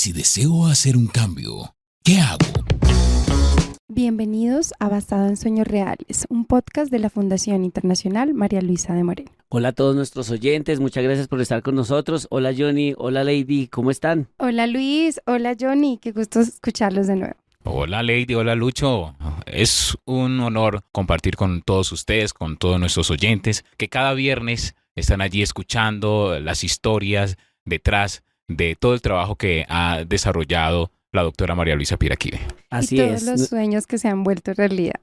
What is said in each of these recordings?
si deseo hacer un cambio, ¿qué hago? Bienvenidos a Basado en Sueños Reales, un podcast de la Fundación Internacional María Luisa de Moreno. Hola a todos nuestros oyentes, muchas gracias por estar con nosotros. Hola Johnny, hola Lady, ¿cómo están? Hola Luis, hola Johnny, qué gusto escucharlos de nuevo. Hola Lady, hola Lucho. Es un honor compartir con todos ustedes, con todos nuestros oyentes, que cada viernes están allí escuchando las historias detrás de todo el trabajo que ha desarrollado la doctora María Luisa Piraquive. Así y todos es. los sueños que se han vuelto realidad.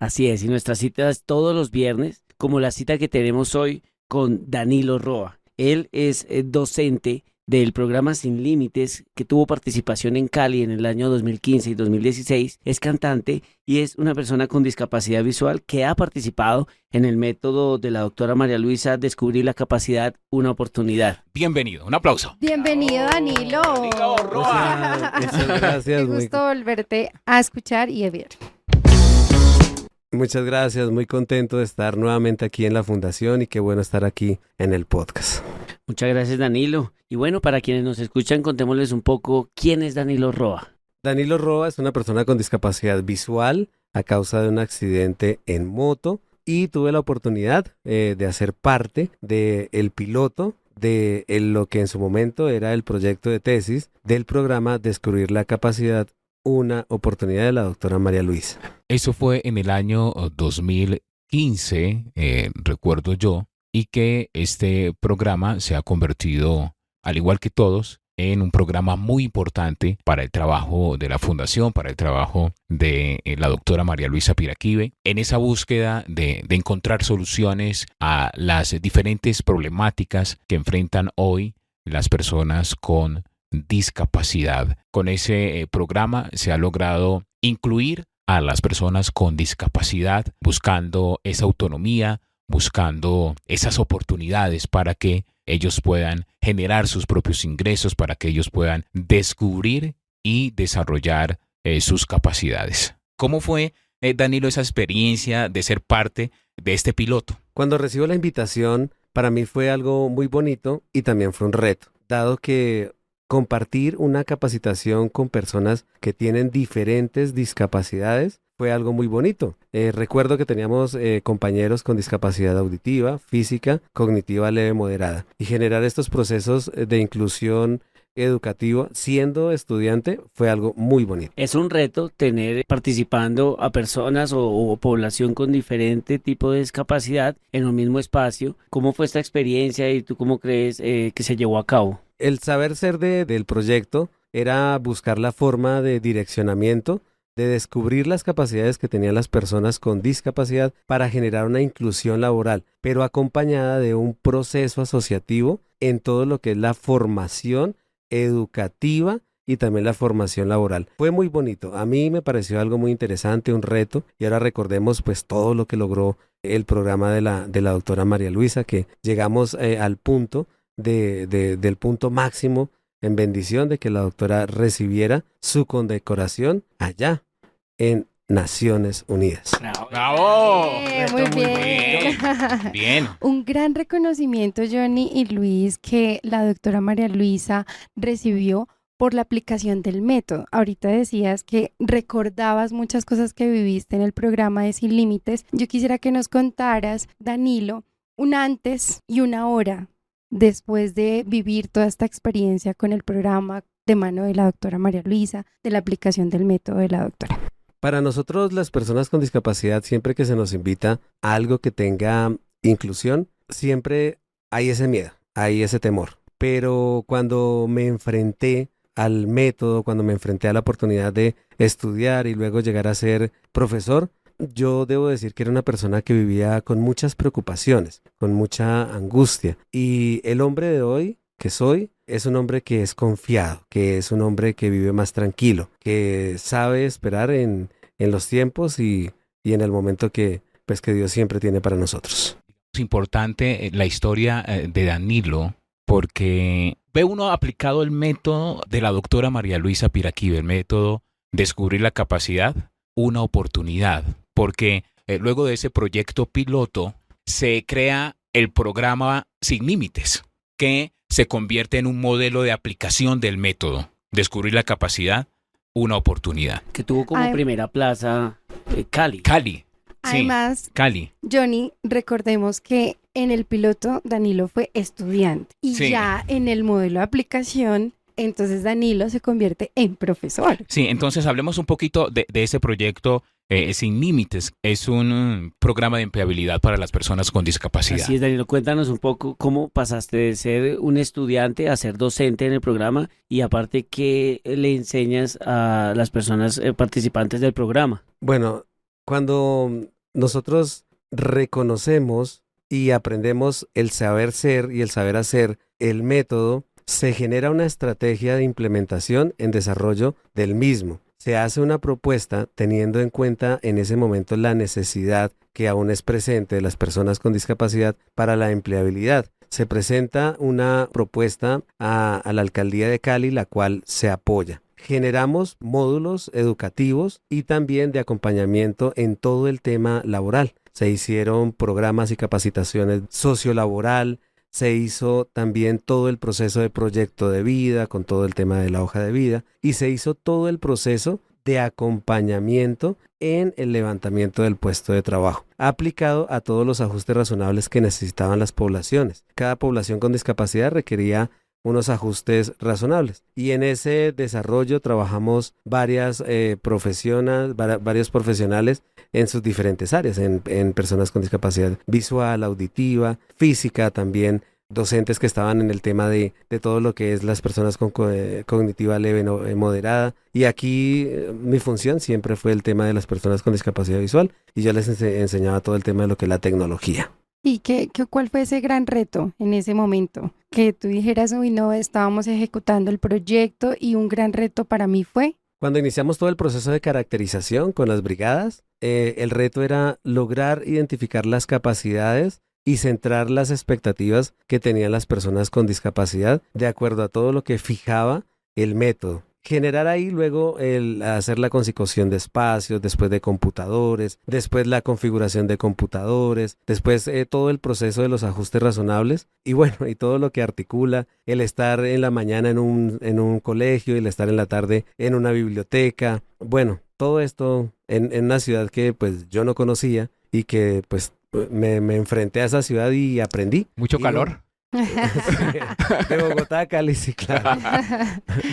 Así es, y nuestra cita es todos los viernes, como la cita que tenemos hoy con Danilo Roa. Él es docente del programa Sin Límites, que tuvo participación en Cali en el año 2015 y 2016, es cantante y es una persona con discapacidad visual que ha participado en el método de la doctora María Luisa Descubrir la Capacidad, una oportunidad. Bienvenido, un aplauso. Bienvenido Danilo. Danilo Roa. Muchas gracias. Qué gusto volverte a escuchar y a ver. Muchas gracias, muy contento de estar nuevamente aquí en la Fundación y qué bueno estar aquí en el podcast. Muchas gracias Danilo. Y bueno, para quienes nos escuchan, contémosles un poco quién es Danilo Roa. Danilo Roa es una persona con discapacidad visual a causa de un accidente en moto y tuve la oportunidad de hacer parte del piloto de lo que en su momento era el proyecto de tesis del programa Descubrir la Capacidad, una oportunidad de la doctora María Luisa. Eso fue en el año 2015, recuerdo yo, y que este programa se ha convertido, al igual que todos, en un programa muy importante para el trabajo de la Fundación, para el trabajo de la doctora María Luisa Piraquive, en esa búsqueda de encontrar soluciones a las diferentes problemáticas que enfrentan hoy las personas con discapacidad. Con ese programa se ha logrado incluir a las personas con discapacidad, buscando esa autonomía, buscando esas oportunidades para que ellos puedan generar sus propios ingresos, para que ellos puedan descubrir y desarrollar sus capacidades. ¿Cómo fue, Danilo, esa experiencia de ser parte de este piloto? Cuando recibo la invitación, para mí fue algo muy bonito y también fue un reto, dado que compartir una capacitación con personas que tienen diferentes discapacidades fue algo muy bonito. Recuerdo que teníamos compañeros con discapacidad auditiva, física, cognitiva leve moderada. Y generar estos procesos de inclusión educativa siendo estudiante fue algo muy bonito. Es un reto tener participando a personas o población con diferente tipo de discapacidad en un mismo espacio. ¿Cómo fue esta experiencia y tú cómo crees que se llevó a cabo? El saber ser del proyecto era buscar la forma de direccionamiento, de descubrir las capacidades que tenían las personas con discapacidad para generar una inclusión laboral, pero acompañada de un proceso asociativo en todo lo que es la formación educativa y también la formación laboral. Fue muy bonito, a mí me pareció algo muy interesante, un reto, y ahora recordemos pues todo lo que logró el programa de la doctora María Luisa, que llegamos al punto del punto máximo en bendición de que la doctora recibiera su condecoración allá en Naciones Unidas. ¡Bravo! Muy bien. Bien. Un gran reconocimiento, Johnny y Luis, que la doctora María Luisa recibió por la aplicación del método. Ahorita decías que recordabas muchas cosas que viviste en el programa de Sin Límites. Yo quisiera que nos contaras, Danilo, un antes y una ahora después de vivir toda esta experiencia con el programa de mano de la doctora María Luisa, de la aplicación del método de la doctora. Para nosotros, las personas con discapacidad, siempre que se nos invita a algo que tenga inclusión, siempre hay ese miedo, hay ese temor. Pero cuando me enfrenté al método, cuando me enfrenté a la oportunidad de estudiar y luego llegar a ser profesor, yo debo decir que era una persona que vivía con muchas preocupaciones, con mucha angustia. Y el hombre de hoy que soy es un hombre que es confiado, que es un hombre que vive más tranquilo, que sabe esperar en los tiempos y en el momento que Dios siempre tiene para nosotros. Es importante la historia de Danilo porque ve uno aplicado el método de la doctora María Luisa Piraquive, el método Descubrir la Capacidad, una oportunidad, porque luego de ese proyecto piloto se crea el programa Sin Límites, que se convierte en un modelo de aplicación del método. descubrir la capacidad, una oportunidad. Que tuvo como Ay. primera plaza Cali. Cali. Sí, Además, Cali. Johnny, recordemos que en el piloto Danilo fue estudiante y Sí. ya en el modelo de aplicación, entonces Danilo se convierte en profesor. Sí, entonces hablemos un poquito de ese proyecto Sin Límites. Es un programa de empleabilidad para las personas con discapacidad. Así es, Danilo, cuéntanos un poco cómo pasaste de ser un estudiante a ser docente en el programa y aparte qué le enseñas a las personas participantes del programa. Bueno, cuando nosotros reconocemos y aprendemos el saber ser y el saber hacer, el método, se genera una estrategia de implementación en desarrollo del mismo. Se hace una propuesta teniendo en cuenta en ese momento la necesidad que aún es presente de las personas con discapacidad para la empleabilidad. Se presenta una propuesta a la alcaldía de Cali, la cual se apoya. Generamos módulos educativos y también de acompañamiento en todo el tema laboral. Se hicieron programas y capacitaciones sociolaboral, se hizo también todo el proceso de proyecto de vida con todo el tema de la hoja de vida y se hizo todo el proceso de acompañamiento en el levantamiento del puesto de trabajo, aplicado a todos los ajustes razonables que necesitaban las poblaciones. Cada población con discapacidad requería unos ajustes razonables. Y en ese desarrollo trabajamos varios profesionales en sus diferentes áreas, en personas con discapacidad visual, auditiva, física también, docentes que estaban en el tema de todo lo que es las personas con cognitiva leve moderada. Y aquí mi función siempre fue el tema de las personas con discapacidad visual y yo les enseñaba todo el tema de lo que es la tecnología. ¿Y cuál fue ese gran reto en ese momento? Que tú dijeras, uy, no, estábamos ejecutando el proyecto y un gran reto para mí fue. Cuando iniciamos todo el proceso de caracterización con las brigadas, el reto era lograr identificar las capacidades y centrar las expectativas que tenían las personas con discapacidad de acuerdo a todo lo que fijaba el método. Generar ahí luego hacer la consecución de espacios, después de computadores, después la configuración de computadores, después todo el proceso de los ajustes razonables y bueno, y todo lo que articula el estar en la mañana en un colegio y el estar en la tarde en una biblioteca. Bueno, todo esto en una ciudad que pues yo no conocía y que pues me enfrenté a esa ciudad y aprendí. Mucho Y calor. De Bogotá a Cali, sí, claro.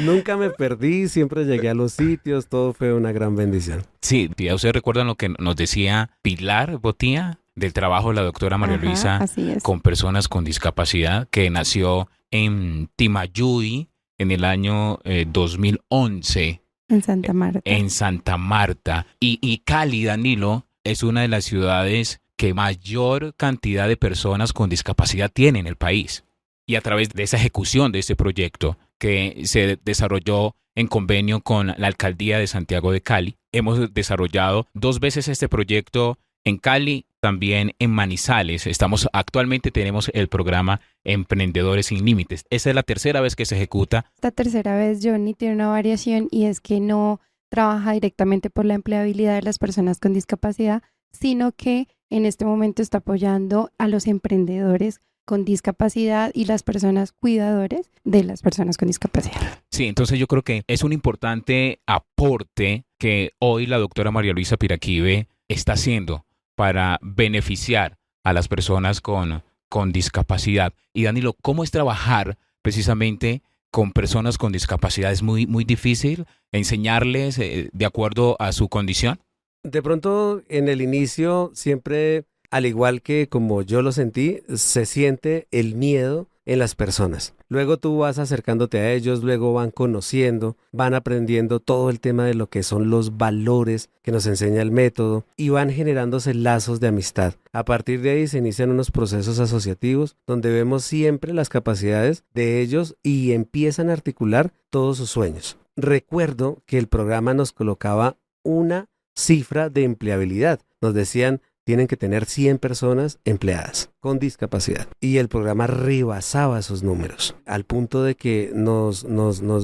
Nunca me perdí, siempre llegué a los sitios, todo fue una gran bendición. Sí, ya ustedes recuerdan lo que nos decía Pilar Botía del trabajo de la doctora María Ajá, Luisa así es. con personas con discapacidad, que nació en Timayuy en el año 2011 En Santa Marta. en Santa Marta. Y Cali, Danilo, es una de las ciudades que mayor cantidad de personas con discapacidad tiene en el país. Y a través de esa ejecución de este proyecto que se desarrolló en convenio con la Alcaldía de Santiago de Cali, hemos desarrollado 2 veces este proyecto en Cali, también en Manizales. Actualmente tenemos el programa Emprendedores Sin Límites. Esa es la 3ª vez que se ejecuta. Esta tercera vez Johnny tiene una variación y es que no trabaja directamente por la empleabilidad de las personas con discapacidad, sino que en este momento está apoyando a los emprendedores con discapacidad y las personas cuidadores de las personas con discapacidad. Sí, entonces yo creo que es un importante aporte que hoy la doctora María Luisa Piraquive está haciendo para beneficiar a las personas con discapacidad. Y Danilo, ¿cómo es trabajar precisamente con personas con discapacidad? ¿Es muy difícil enseñarles de acuerdo a su condición? De pronto, en el inicio, siempre, al igual que como yo lo sentí, se siente el miedo en las personas. Luego tú vas acercándote a ellos, luego van conociendo, van aprendiendo todo el tema de lo que son los valores que nos enseña el método y van generándose lazos de amistad. A partir de ahí se inician unos procesos asociativos donde vemos siempre las capacidades de ellos y empiezan a articular todos sus sueños. Recuerdo que el programa nos colocaba una cifra de empleabilidad. Nos decían, tienen que tener 100 personas empleadas con discapacidad. Y el programa rebasaba esos números, al punto de que nos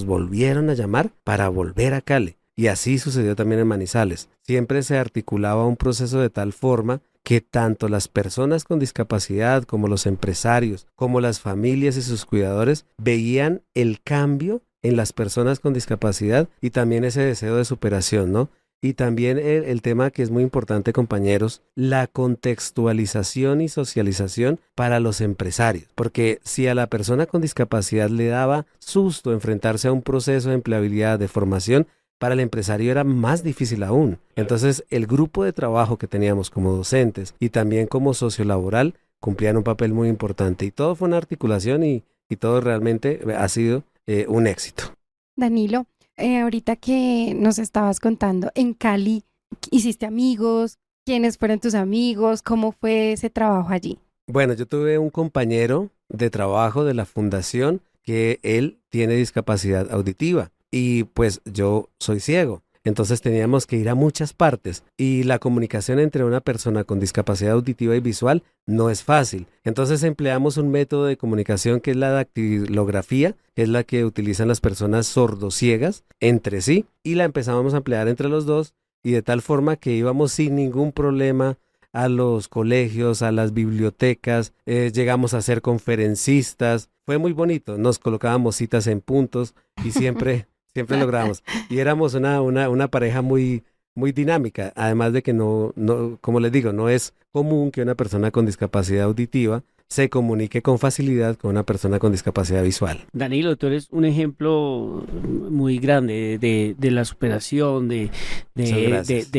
volvieron a llamar para volver a Cali. Y así sucedió también en Manizales. Siempre se articulaba un proceso de tal forma que tanto las personas con discapacidad como los empresarios, como las familias y sus cuidadores veían el cambio en las personas con discapacidad y también ese deseo de superación, ¿no? Y también el tema que es muy importante, compañeros, la contextualización y socialización para los empresarios. Porque si a la persona con discapacidad le daba susto enfrentarse a un proceso de empleabilidad, de formación, para el empresario era más difícil aún. Entonces, el grupo de trabajo que teníamos como docentes y también como sociolaboral cumplían un papel muy importante. Y todo fue una articulación y todo realmente ha sido un éxito. Danilo, ahorita que nos estabas contando, en Cali, ¿hiciste amigos? ¿Quiénes fueron tus amigos? ¿Cómo fue ese trabajo allí? Bueno, yo tuve un compañero de trabajo de la fundación que él tiene discapacidad auditiva y pues yo soy ciego. Entonces teníamos que ir a muchas partes y la comunicación entre una persona con discapacidad auditiva y visual no es fácil. Entonces empleamos un método de comunicación que es la dactilografía, que es la que utilizan las personas sordociegas entre sí, y la empezamos a emplear entre los dos y de tal forma que íbamos sin ningún problema a los colegios, a las bibliotecas, llegamos a ser conferencistas. Fue muy bonito, nos colocábamos citas en puntos y siempre logramos. Y éramos una pareja muy, muy dinámica, además de que no, como les digo, no es común que una persona con discapacidad auditiva se comunique con facilidad con una persona con discapacidad visual. Danilo, tú eres un ejemplo muy grande de la superación, de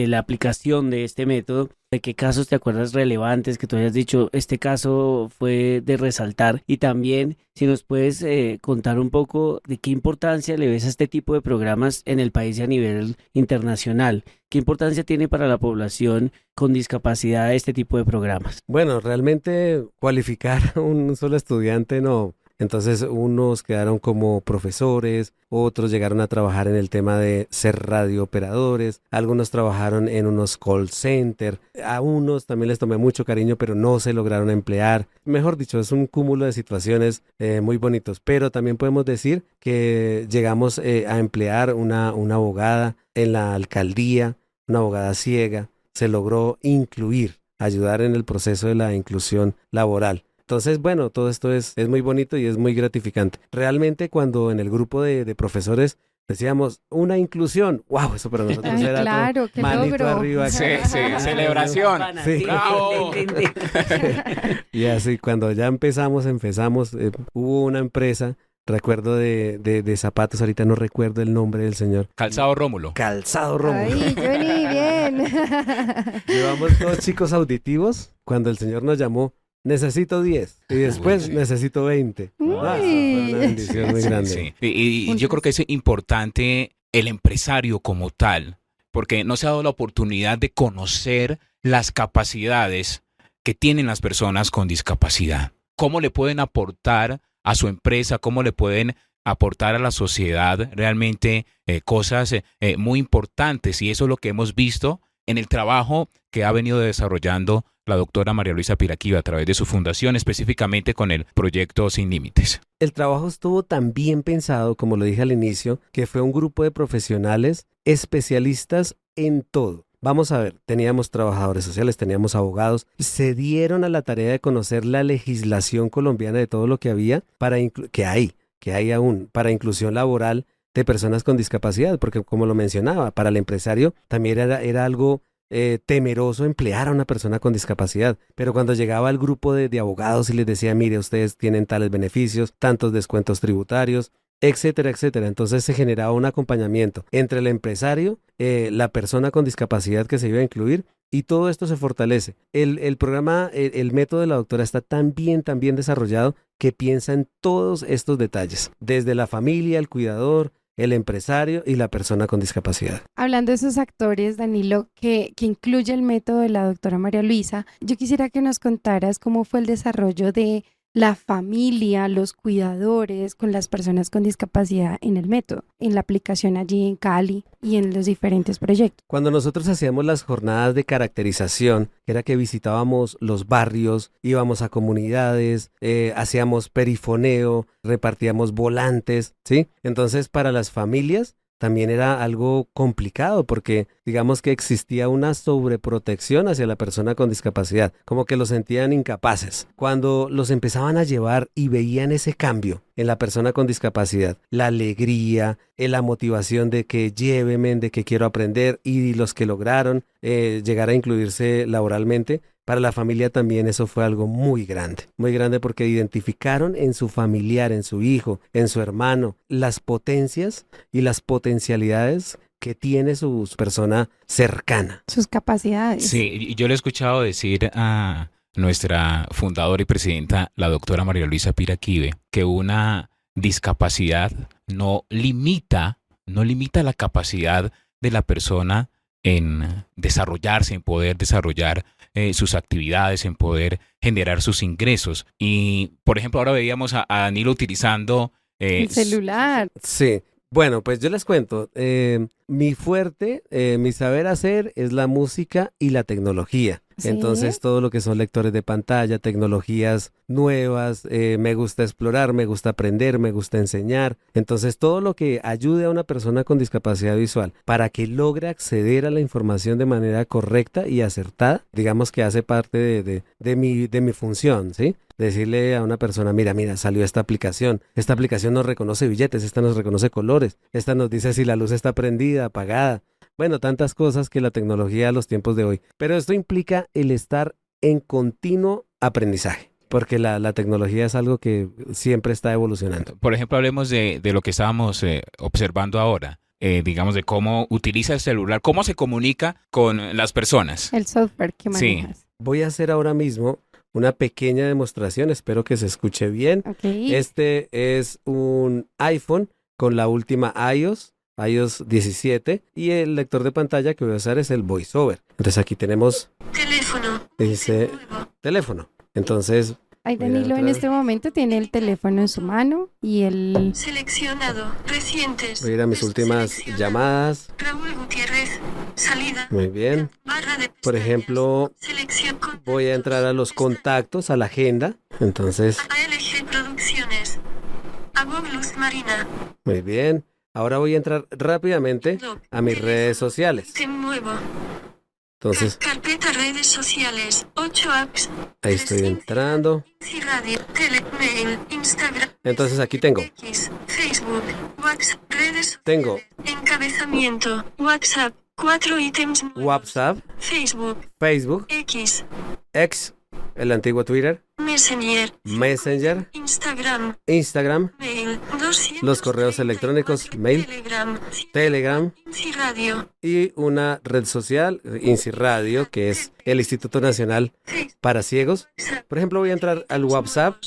la aplicación de este método. ¿De qué casos te acuerdas relevantes que tú hayas dicho, este caso fue de resaltar? Y también, si nos puedes contar un poco de qué importancia le ves a este tipo de programas en el país y a nivel internacional. ¿Qué importancia tiene para la población con discapacidad este tipo de programas? Bueno, realmente cualificar a un solo estudiante no. Entonces unos quedaron como profesores, otros llegaron a trabajar en el tema de ser radiooperadores, algunos trabajaron en unos call center, a unos también les tomé mucho cariño pero no se lograron emplear. Mejor dicho, es un cúmulo de situaciones muy bonitos, pero también podemos decir que llegamos a emplear una abogada en la alcaldía, una abogada ciega, se logró incluir, ayudar en el proceso de la inclusión laboral. Entonces, bueno, todo esto es muy bonito y es muy gratificante. Realmente cuando en el grupo de profesores decíamos una inclusión, wow, eso para nosotros Ay, era claro, todo qué manito logro. arriba. Sí, celebración. Sí. ¡Bravo! Y así, cuando ya empezamos, hubo una empresa, recuerdo de zapatos, ahorita no recuerdo el nombre del señor. Calzado Rómulo. Calzado Rómulo. Ay, Johnny, bien. Llevamos 2 chicos auditivos, cuando el señor nos llamó, necesito 10 y después sí. necesito 20. Uy. Eso fue una bendición muy grande. Sí. Y yo creo que es importante el empresario como tal, porque no se ha dado la oportunidad de conocer las capacidades que tienen las personas con discapacidad. Cómo le pueden aportar a su empresa, cómo le pueden aportar a la sociedad realmente cosas muy importantes. Y eso es lo que hemos visto en el trabajo que ha venido desarrollando la doctora María Luisa Piraquiva a través de su fundación, específicamente con el proyecto Sin Límites. El trabajo estuvo tan bien pensado, como lo dije al inicio, que fue un grupo de profesionales especialistas en todo. Vamos a ver, teníamos trabajadores sociales, teníamos abogados, se dieron a la tarea de conocer la legislación colombiana de todo lo que había que hay aún para inclusión laboral de personas con discapacidad, porque como lo mencionaba, para el empresario también era algo temeroso emplear a una persona con discapacidad, pero cuando llegaba el grupo de abogados y les decía, mire, ustedes tienen tales beneficios, tantos descuentos tributarios, etcétera, etcétera. Entonces se generaba un acompañamiento entre el empresario, la persona con discapacidad que se iba a incluir, y todo esto se fortalece. El programa, el método de la doctora está tan bien desarrollado que piensa en todos estos detalles, desde la familia, el cuidador, el empresario y la persona con discapacidad. Hablando de esos actores, Danilo, que incluye el método de la doctora María Luisa, yo quisiera que nos contaras cómo fue el desarrollo de la familia, los cuidadores con las personas con discapacidad en el método, en la aplicación allí en Cali y en los diferentes proyectos. Cuando nosotros hacíamos las jornadas de caracterización, era que visitábamos los barrios, íbamos a comunidades, hacíamos perifoneo, repartíamos volantes, ¿sí? Entonces, para las familias también era algo complicado porque digamos que existía una sobreprotección hacia la persona con discapacidad, como que los sentían incapaces. Cuando los empezaban a llevar y veían ese cambio en la persona con discapacidad, la alegría, la motivación de que lléveme, de que quiero aprender, y los que lograron llegar a incluirse laboralmente, para la familia también eso fue algo muy grande porque identificaron en su familiar, en su hijo, en su hermano, las potencias y las potencialidades que tiene su persona cercana. Sus capacidades. Sí, y yo le he escuchado decir a nuestra fundadora y presidenta, la doctora María Luisa Piraquive, que una discapacidad no limita la capacidad de la persona en desarrollarse, en poder desarrollar sus actividades, en poder generar sus ingresos. Y, por ejemplo, ahora veíamos a Danilo utilizando El celular. Sí, bueno, pues yo les cuento, mi fuerte, mi saber hacer es la música y la tecnología. ¿Sí? Entonces todo lo que son lectores de pantalla, tecnologías nuevas, me gusta explorar, me gusta aprender, me gusta enseñar. Entonces todo lo que ayude a una persona con discapacidad visual para que logre acceder a la información de manera correcta y acertada, digamos que hace parte de mi función, ¿sí? Decirle a una persona, mira, salió esta aplicación nos reconoce billetes, esta nos reconoce colores, esta nos dice si la luz está prendida, apagada. Bueno, tantas cosas que la tecnología a los tiempos de hoy. Pero esto implica el estar en continuo aprendizaje, porque la tecnología es algo que siempre está evolucionando. por ejemplo, hablemos de lo que estábamos observando ahora. Digamos, de cómo utiliza el celular, cómo se comunica con las personas. El software que Sí. manejas. Voy a hacer ahora mismo una pequeña demostración, espero que se escuche bien. Ok. Este es un iPhone con la última iOS 17, y el lector de pantalla que voy a usar es el VoiceOver. Entonces aquí tenemos, dice teléfono. Entonces Ay, voy a ir Danilo en atrás. este momento tiene el teléfono en su mano y el... Seleccionado. Recientes. Voy a ir a mis últimas Seleccionado. llamadas. Raúl Gutiérrez. Salida. Muy bien. Barra de Por pestañas. ejemplo, Selección voy a entrar a los contactos, a la agenda. Entonces, ALG Producciones. Agog Luz Marina. muy bien. Ahora voy a entrar rápidamente a mis redes sociales. Te muevo. Entonces, Carpeta redes sociales. 8 apps. ahí estoy entrando. Inci Radio. Telemail. Instagram. Entonces aquí tengo. X. Facebook. WhatsApp. Redes sociales. Tengo Encabezamiento. WhatsApp. 4 ítems nuevos. WhatsApp, Facebook. Facebook, X. X, el antiguo Twitter, Messenger. Messenger, Instagram. Instagram, Mail. 234, los correos electrónicos, mail, Telegram. Telegram Inci Radio. y una red social, INSI Radio, que es el Instituto Nacional para Ciegos. Por ejemplo, voy a entrar al WhatsApp.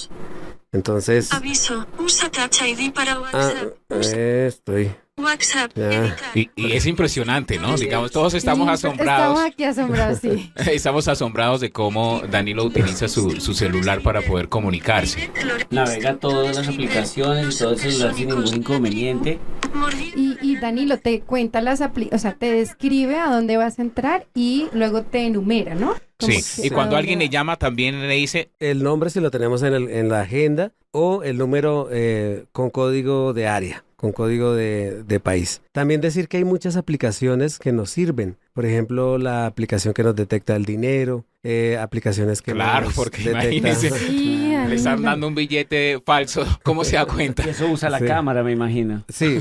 Entonces, Aviso. Usa Touch ID para WhatsApp. estoy. WhatsApp. Ya. Editar. Y es impresionante, ¿no? Digamos, todos estamos Sí, asombrados. Estamos aquí asombrados, sí. Estamos asombrados de cómo Danilo utiliza su celular para poder comunicarse. Navega todas las aplicaciones y todo el celular sin ningún inconveniente. Y Danilo te cuenta o sea, te describe a dónde vas a entrar y luego te enumera, ¿no? Como Sí, que y cuando a alguien dónde le llama también le dice, El nombre si lo tenemos en la agenda, o el número con código de área, con código de país. También decir que hay muchas aplicaciones que nos sirven. Por ejemplo, la aplicación que nos detecta el dinero, aplicaciones que claro, nos porque detectan... imagínese, Sí, le están Danilo. dando un billete falso, ¿cómo se da cuenta? Y eso usa la Sí. cámara, me imagino. Sí,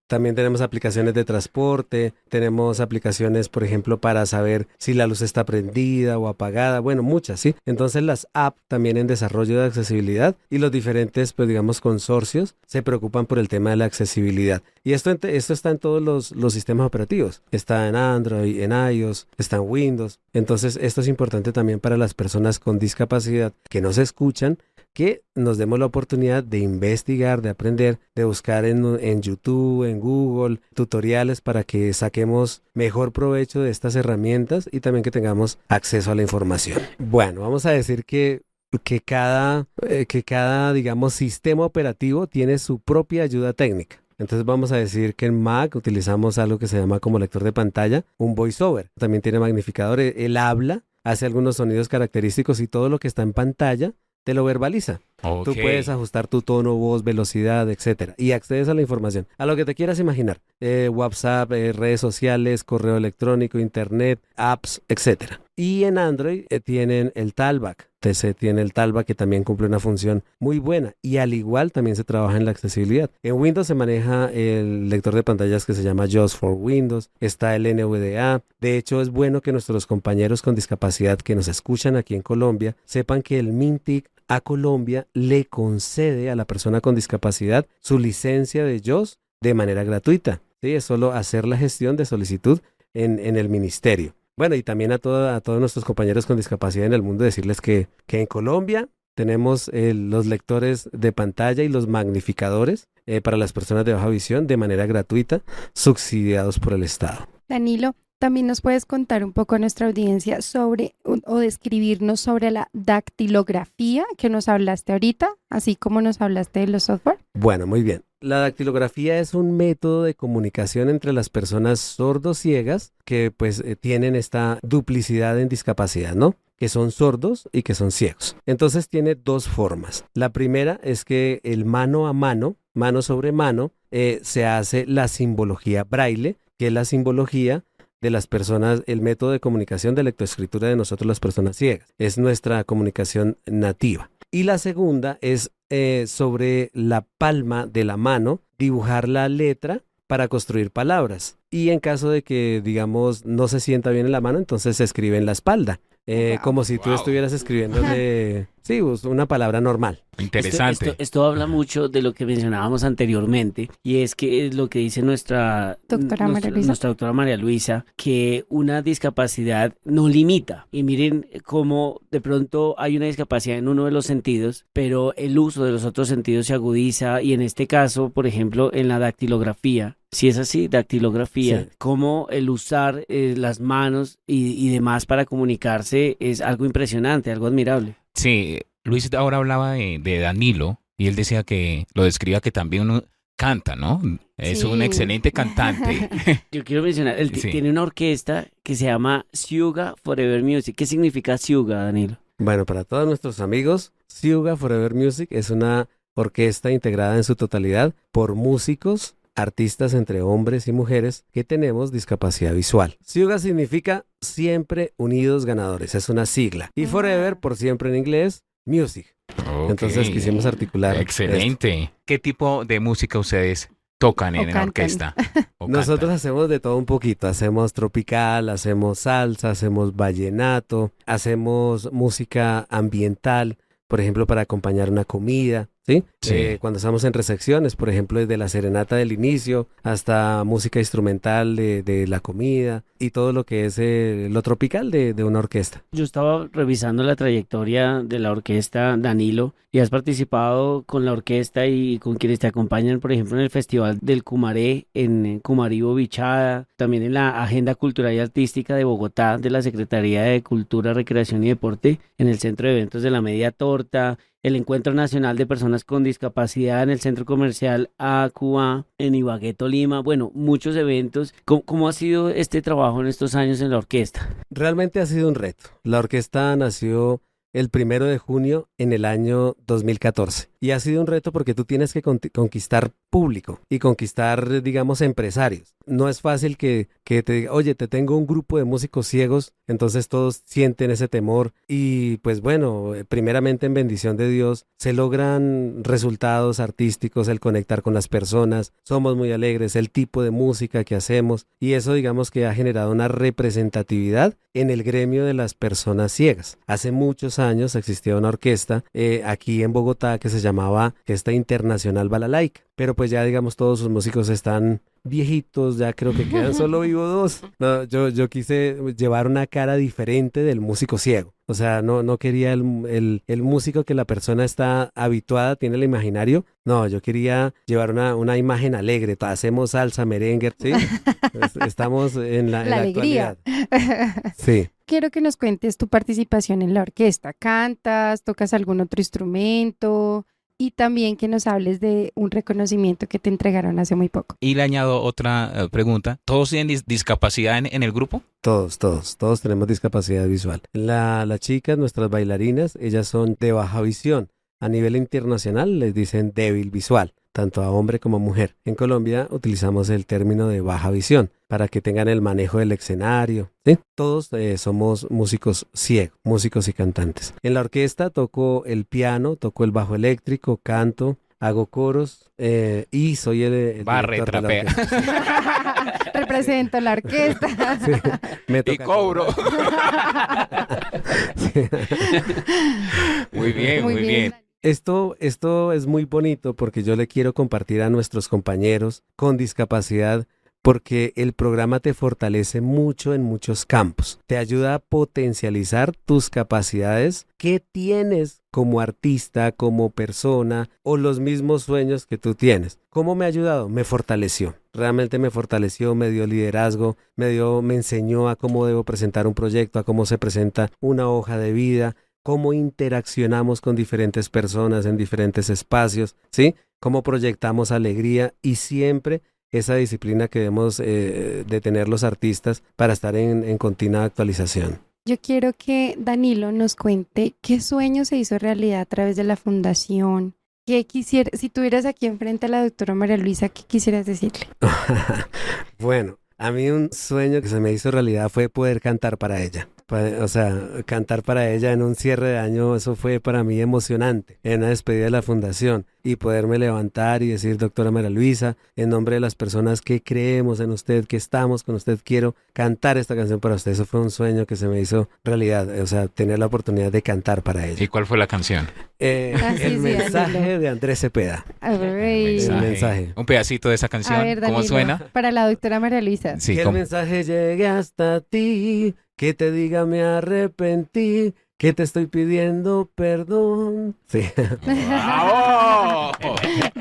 también tenemos aplicaciones de transporte, tenemos aplicaciones, por ejemplo, para saber si la luz está prendida o apagada, bueno, muchas, ¿sí? Entonces las apps también en desarrollo de accesibilidad, y los diferentes, pues digamos, consorcios se preocupan por el tema de la accesibilidad. Y esto está en todos los sistemas operativos. Está en Android, en iOS, está en Windows. Entonces esto es importante también para las personas con discapacidad que no se escuchan, que nos demos la oportunidad de investigar, de aprender, de buscar en YouTube, en Google, tutoriales para que saquemos mejor provecho de estas herramientas y también que tengamos acceso a la información. Bueno, vamos a decir que cada, digamos, sistema operativo tiene su propia ayuda técnica. Entonces vamos a decir que en Mac utilizamos algo que se llama como lector de pantalla, un VoiceOver. También tiene magnificador, él habla, hace algunos sonidos característicos y todo lo que está en pantalla te lo verbaliza. Tú Ok. puedes ajustar tu tono, voz, velocidad, etcétera, y accedes a la información, a lo que te quieras imaginar. WhatsApp, redes sociales, correo electrónico, internet, apps, etcétera. Y en Android tienen el Talkback. TC tiene el Talkback que también cumple una función muy buena. Y al igual también se trabaja en la accesibilidad. En Windows se maneja el lector de pantallas que se llama JAWS for Windows. Está el NVDA. De hecho, es bueno que nuestros compañeros con discapacidad que nos escuchan aquí en Colombia sepan que el MINTIC a Colombia le concede a la persona con discapacidad su licencia de JAWS de manera gratuita. ¿Sí? Es solo hacer la gestión de solicitud en el ministerio. Bueno, y también a todos nuestros compañeros con discapacidad en el mundo decirles que en Colombia tenemos los lectores de pantalla y los magnificadores para las personas de baja visión de manera gratuita, subsidiados por el Estado. Danilo, también nos puedes contar un poco a nuestra audiencia sobre o describirnos sobre la dactilografía que nos hablaste ahorita, así como nos hablaste de los software. Bueno, muy bien. La dactilografía es un método de comunicación entre las personas sordociegas que pues tienen esta duplicidad en discapacidad, ¿no? Que son sordos y que son ciegos. Entonces tiene dos formas. La primera es que el mano a mano, mano sobre mano, se hace la simbología braille, que es la simbología de las personas, el método de comunicación de lectoescritura de nosotros las personas ciegas. Es nuestra comunicación nativa. Y la segunda es sobre la palma de la mano, dibujar la letra para construir palabras. Y en caso de que, digamos, no se sienta bien en la mano, entonces se escribe en la espalda. Como si tú estuvieras escribiendo sí, una palabra normal. Interesante. Esto habla mucho de lo que mencionábamos anteriormente, y es que es lo que dice nuestra doctora María Luisa, que una discapacidad no limita. Y miren cómo de pronto hay una discapacidad en uno de los sentidos, pero el uso de los otros sentidos se agudiza, y en este caso, por ejemplo, en la dactilografía, si es así, dactilografía, Sí. cómo el usar las manos y demás para comunicarse es algo impresionante, algo admirable. Sí, Luis ahora hablaba de Danilo y él decía que lo describía que también uno canta, ¿no? Es un Sí. excelente cantante. Yo quiero mencionar, él Sí. tiene una orquesta que se llama Siuga Forever Music. ¿Qué significa Siuga, Danilo? Bueno, para todos nuestros amigos, Siuga Forever Music es una orquesta integrada en su totalidad por músicos, artistas entre hombres y mujeres que tenemos discapacidad visual. Siuga significa siempre unidos ganadores, es una sigla. Y forever, por siempre en inglés, music. Ok. Entonces quisimos articular esto. Excelente. ¿Qué tipo de música ustedes tocan O en la cantan. orquesta? O Nosotros cantan. hacemos de todo un poquito, hacemos tropical, hacemos salsa, hacemos vallenato, hacemos música ambiental, por ejemplo, para acompañar una comida, ¿sí? Sí. Cuando estamos en recepciones, por ejemplo, desde la serenata del inicio hasta música instrumental de la comida y todo lo que es lo tropical de una orquesta. Yo estaba revisando la trayectoria de la orquesta, Danilo, y has participado con la orquesta y con quienes te acompañan, por ejemplo, en el Festival del Cumaré, en Cumaribo Bichada, también en la Agenda Cultural y Artística de Bogotá, de la Secretaría de Cultura, Recreación y Deporte, en el Centro de Eventos de la Media Torta, el Encuentro Nacional de Personas con Discapacidad en el Centro Comercial AQA, en Ibagué, Tolima. Bueno, muchos eventos. ¿Cómo ha sido este trabajo en estos años en la orquesta? Realmente ha sido un reto. La orquesta nació el 1 de junio en el año 2014. Y ha sido un reto porque tú tienes que conquistar público y conquistar, digamos, empresarios. No es fácil que te diga, oye, te tengo un grupo de músicos ciegos, entonces todos sienten ese temor y pues bueno, primeramente en bendición de Dios se logran resultados artísticos, el conectar con las personas, somos muy alegres, el tipo de música que hacemos y eso digamos que ha generado una representatividad en el gremio de las personas ciegas. Hace muchos años existía una orquesta aquí en Bogotá que se llamaba Orquesta Internacional Balalaica, pero pues ya digamos todos sus músicos están viejitos, ya creo que quedan solo vivos dos. No, yo quise llevar una cara diferente del músico ciego. O sea, no quería el músico que la persona está habituada, tiene el imaginario. No, yo quería llevar una imagen alegre. Hacemos salsa, merengue, ¿sí? Estamos en la alegría. actualidad. Sí. Quiero que nos cuentes tu participación en la orquesta. ¿Cantas? ¿Tocas algún otro instrumento? y también que nos hables de un reconocimiento que te entregaron hace muy poco. Y le añado otra pregunta. ¿Todos tienen discapacidad en el grupo? Todos tenemos discapacidad visual. Las chicas, nuestras bailarinas, ellas son de baja visión. A nivel internacional les dicen débil visual, tanto a hombre como a mujer. En Colombia utilizamos el término de baja visión para que tengan el manejo del escenario, ¿sí? Todos somos músicos ciegos, músicos y cantantes. En la orquesta toco el piano, toco el bajo eléctrico, canto, hago coros y soy el Barre, director de la trapea. orquesta. Represento la orquesta. Sí, me Y toca cobro. Sí. Muy bien, muy bien. Esto es muy bonito porque yo le quiero compartir a nuestros compañeros con discapacidad porque el programa te fortalece mucho en muchos campos. Te ayuda a potencializar tus capacidades que tienes como artista, como persona o los mismos sueños que tú tienes. ¿Cómo me ha ayudado? Me fortaleció. Realmente me fortaleció, me dio liderazgo, me enseñó a cómo debo presentar un proyecto, a cómo se presenta una hoja de vida, cómo interaccionamos con diferentes personas en diferentes espacios, ¿sí? Cómo proyectamos alegría y siempre esa disciplina que debemos de tener los artistas para estar en continua actualización. Yo quiero que Danilo nos cuente qué sueño se hizo realidad a través de la fundación. ¿Qué quisiera, si tuvieras aquí enfrente a la doctora María Luisa, qué quisieras decirle? Bueno, a mí un sueño que se me hizo realidad fue poder cantar para ella. O sea, cantar para ella en un cierre de año, eso fue para mí emocionante, en una despedida de la fundación, y poderme levantar y decir, doctora María Luisa, en nombre de las personas que creemos en usted, que estamos con usted, quiero cantar esta canción para usted. Eso fue un sueño que se me hizo realidad, o sea, tener la oportunidad de cantar para ella. ¿Y cuál fue la canción? El mensaje Danilo. de Andrés Cepeda. Ay. El mensaje. Un pedacito de esa canción. A ver, Danilo, ¿Cómo suena? para la doctora María Luisa. Sí, Que el ¿cómo? mensaje llegue hasta ti, que te diga me arrepentí, que te estoy pidiendo perdón. Sí. ¡Bravo!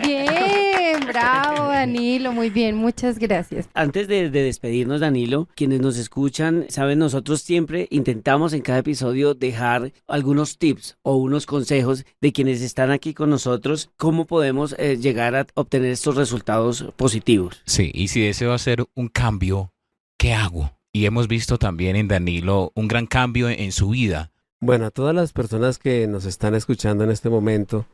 Bien, bravo, Danilo, muy bien, muchas gracias. Antes de despedirnos, Danilo, quienes nos escuchan, saben, nosotros siempre intentamos en cada episodio dejar algunos tips o unos consejos de quienes están aquí con nosotros, cómo podemos llegar a obtener estos resultados positivos. Sí, y si deseo hacer un cambio, ¿qué hago? Y hemos visto también en Danilo un gran cambio en su vida. Bueno, a todas las personas que nos están escuchando en este momento,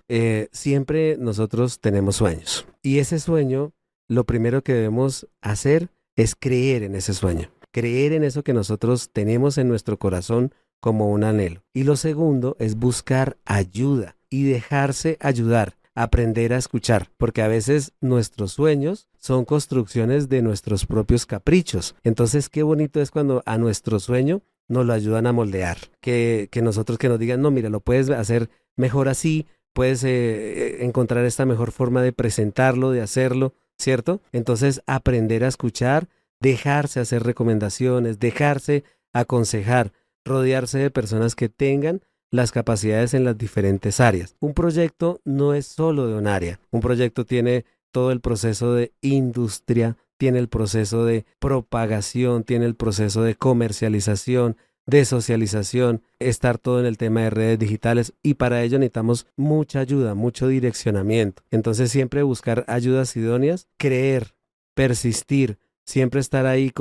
siempre nosotros tenemos sueños. Y ese sueño, lo primero que debemos hacer es creer en ese sueño. Creer en eso que nosotros tenemos en nuestro corazón como un anhelo. Y lo segundo es buscar ayuda y dejarse ayudar. Aprender a escuchar, porque a veces nuestros sueños son construcciones de nuestros propios caprichos. Entonces, qué bonito es cuando a nuestro sueño nos lo ayudan a moldear, que nosotros que nos digan, no, mira, lo puedes hacer mejor así, puedes encontrar esta mejor forma de presentarlo, de hacerlo, ¿cierto? Entonces, aprender a escuchar, dejarse hacer recomendaciones, dejarse aconsejar, rodearse de personas que tengan las capacidades en las diferentes áreas. Un proyecto no es solo de un área. Un proyecto tiene todo el proceso de industria, tiene el proceso de propagación, tiene el proceso de comercialización, de socialización, estar todo en el tema de redes digitales y para ello necesitamos mucha ayuda, mucho direccionamiento. Entonces siempre buscar ayudas idóneas, creer, persistir, siempre estar ahí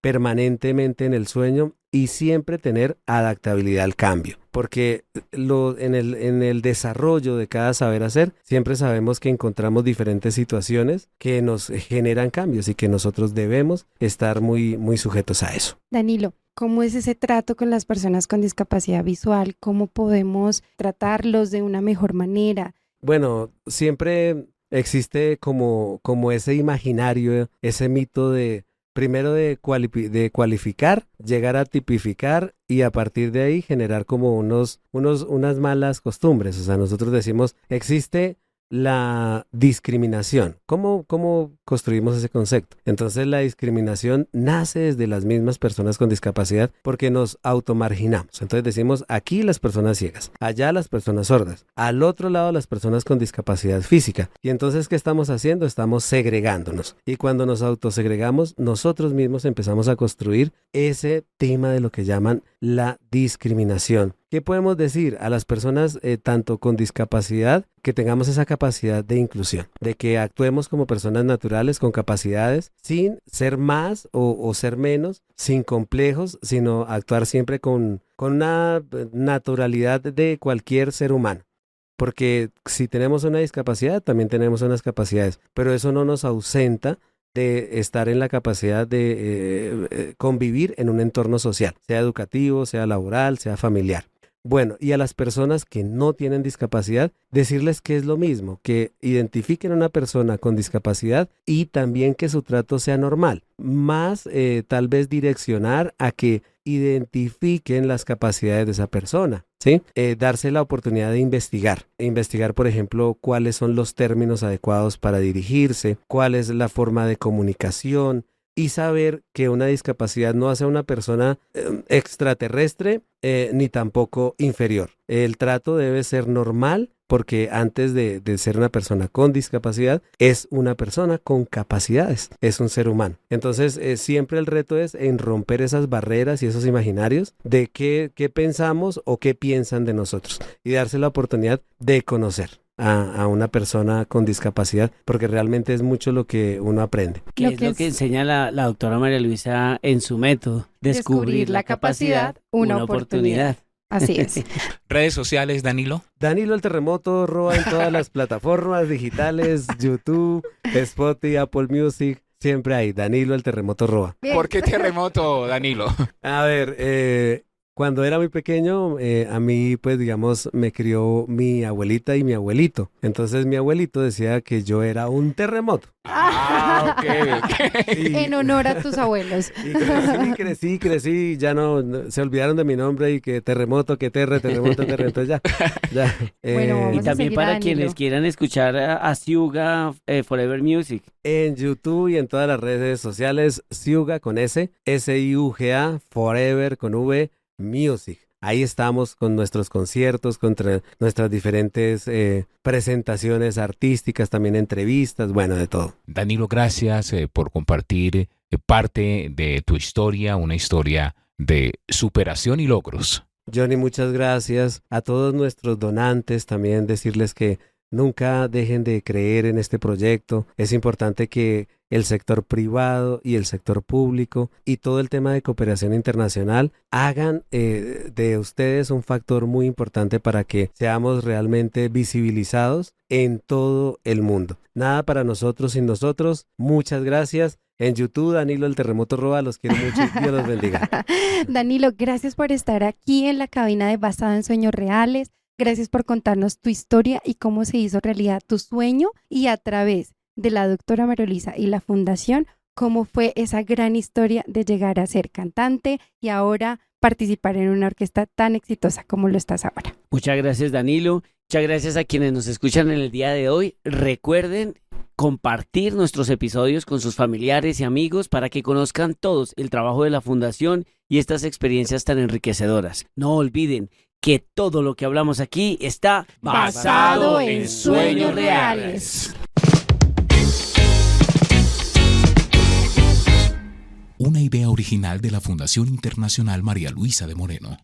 permanentemente en el sueño y siempre tener adaptabilidad al cambio, porque en el desarrollo de cada saber hacer, siempre sabemos que encontramos diferentes situaciones que nos generan cambios y que nosotros debemos estar muy, muy sujetos a eso. Danilo, ¿cómo es ese trato con las personas con discapacidad visual? ¿Cómo podemos tratarlos de una mejor manera? Bueno, siempre existe como ese imaginario, ese mito de primero de cualificar, llegar a tipificar y a partir de ahí generar como unas malas costumbres. O sea, nosotros decimos, existe la discriminación. ¿Cómo construimos ese concepto? Entonces la discriminación nace desde las mismas personas con discapacidad porque nos automarginamos. Entonces decimos aquí las personas ciegas, allá las personas sordas, al otro lado las personas con discapacidad física. Y entonces ¿qué estamos haciendo? Estamos segregándonos. Y cuando nos autosegregamos, nosotros mismos empezamos a construir ese tema de lo que llaman la discriminación. ¿qué podemos decir a las personas tanto con discapacidad, que tengamos esa capacidad de inclusión, de que actuemos como personas naturales con capacidades, sin ser más o ser menos, sin complejos, sino actuar siempre con una naturalidad de cualquier ser humano? Porque si tenemos una discapacidad, también tenemos unas capacidades, pero eso no nos ausenta de estar en la capacidad de convivir en un entorno social, sea educativo, sea laboral, sea familiar. Bueno, y a las personas que no tienen discapacidad, decirles que es lo mismo, que identifiquen a una persona con discapacidad y también que su trato sea normal, más tal vez direccionar a que identifiquen las capacidades de esa persona, ¿sí? Darse la oportunidad de investigar, por ejemplo, cuáles son los términos adecuados para dirigirse, cuál es la forma de comunicación, y saber que una discapacidad no hace a una persona extraterrestre ni tampoco inferior. El trato debe ser normal, porque antes de ser una persona con discapacidad, es una persona con capacidades, es un ser humano. Entonces, siempre el reto es en romper esas barreras y esos imaginarios de qué pensamos o qué piensan de nosotros, y darse la oportunidad de conocer a una persona con discapacidad, porque realmente es mucho lo que uno aprende. ¿Qué es lo que enseña la doctora María Luisa en su método? Descubrir la capacidad, una oportunidad. Así es. Redes sociales, Danilo. Danilo el Terremoto Roa en todas las plataformas digitales, YouTube, Spotify, Apple Music, siempre hay Danilo el Terremoto Roa. Bien. ¿Por qué terremoto, Danilo? A ver, cuando era muy pequeño, a mí, pues, digamos, me crió mi abuelita y mi abuelito. Entonces, mi abuelito decía que yo era un terremoto. Ok. En honor a tus abuelos. Y crecí, ya no se olvidaron de mi nombre y que terremoto, terremoto, entonces ya. Bueno, vamos Y a también seguir a para Danilo. quienes quieran escuchar a Siuga Forever Music. En YouTube y en todas las redes sociales, Siuga con S, S-I-U-G-A, Forever con V, Music. Ahí estamos con nuestros conciertos, con nuestras diferentes presentaciones artísticas, también entrevistas, bueno, de todo. Danilo, gracias por compartir parte de tu historia, una historia de superación y logros. Johnny, muchas gracias. A todos nuestros donantes también decirles que nunca dejen de creer en este proyecto. Es importante que el sector privado y el sector público y todo el tema de cooperación internacional hagan de ustedes un factor muy importante para que seamos realmente visibilizados en todo el mundo. Nada para nosotros sin nosotros. Muchas gracias. En YouTube, Danilo el Terremoto Roa, los quiero mucho y Dios los bendiga. Danilo, gracias por estar aquí en la cabina de Basada en Sueños Reales. Gracias por contarnos tu historia y cómo se hizo realidad tu sueño, y a través de la doctora María Luisa y la fundación, cómo fue esa gran historia de llegar a ser cantante y ahora participar en una orquesta tan exitosa como lo estás ahora. Muchas gracias, Danilo. Muchas gracias a quienes nos escuchan en el día de hoy. Recuerden compartir nuestros episodios con sus familiares y amigos para que conozcan todos el trabajo de la Fundación y estas experiencias tan enriquecedoras. No olviden que todo lo que hablamos aquí está Basado en sueños reales. Una idea original de la Fundación Internacional María Luisa de Moreno.